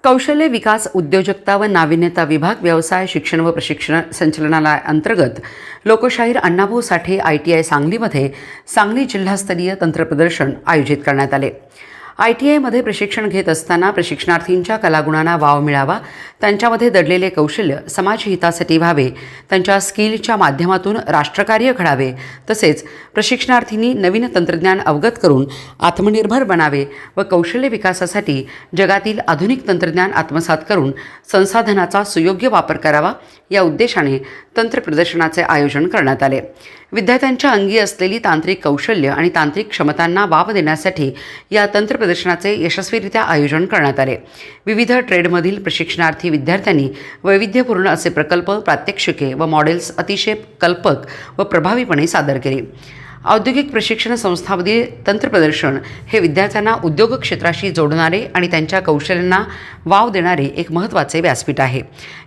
कौशल्य विकास, उद्योजकता व नाविन्यता विभाग, व्यवसाय शिक्षण व प्रशिक्षण संचालनालय अंतर्गत लोकशाहीर अण्णाभाऊ साठे ITI सांगलीमध्ये सांगली जिल्हास्तरीय तंत्रप्रदर्शन आयोजित करण्यात आले। ITIमध्ये प्रशिक्षण घेत असताना प्रशिक्षणार्थींच्या कलागुणांना वाव मिळावा, त्यांच्यामध्ये दडलेले कौशल्य समाजहितासाठी व्हावे, त्यांच्या स्किलच्या माध्यमातून राष्ट्रकार्य घडावे, तसेच प्रशिक्षणार्थींनी नवीन तंत्रज्ञान अवगत करून आत्मनिर्भर बनावे व कौशल्य विकासासाठी जगातील आधुनिक तंत्रज्ञान आत्मसात करून संसाधनाचा सुयोग्य वापर करावा, या उद्देशाने तंत्रप्रदर्शनाचे आयोजन करण्यात आले। विद्यार्थ्यांच्या अंगी असलेली तांत्रिक कौशल्य आणि तांत्रिक क्षमतांना वाव देण्यासाठी या तंत्रप्रदर्शनाचे यशस्वीरित्या आयोजन करण्यात आले। विविध ट्रेडमधील प्रशिक्षणार्थी विद्यार्थ्यांनी वैविध्यपूर्ण असे प्रकल्प, प्रात्यक्षिके व मॉडेल्स अतिशय कल्पक व प्रभावीपणे सादर केले। औद्योगिक प्रशिक्षण संस्थांमधील तंत्रप्रदर्शन हे विद्यार्थ्यांना उद्योग क्षेत्राशी जोडणारे आणि त्यांच्या कौशल्यांना वाव देणारे एक महत्त्वाचे व्यासपीठ आहे।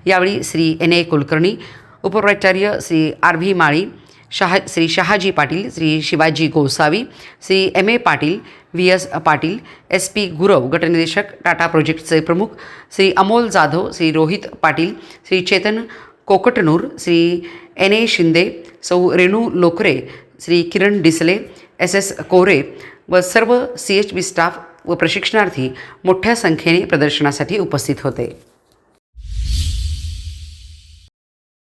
यावेळी श्री NA कुलकर्णी, उपप्राचार्य श्री RV माळी, Shri Shahaji Patil, Shri Shivaji Gosavi, Shri MA Patil, VS Patil, SP Gurav, गटनिदेशक Tata प्रोजेक्टचे प्रमुख श्री अमोल जाधव, श्री रोहित पाटील, श्री चेतन कोकटनूर, श्री NA शिंदे, सौ रेणू लोकरे, श्री किरण डिसले, SS कोरे व सर्व CHB स्टाफ व प्रशिक्षणार्थी मोठ्या संख्येने प्रदर्शनासाठी उपस्थित होते।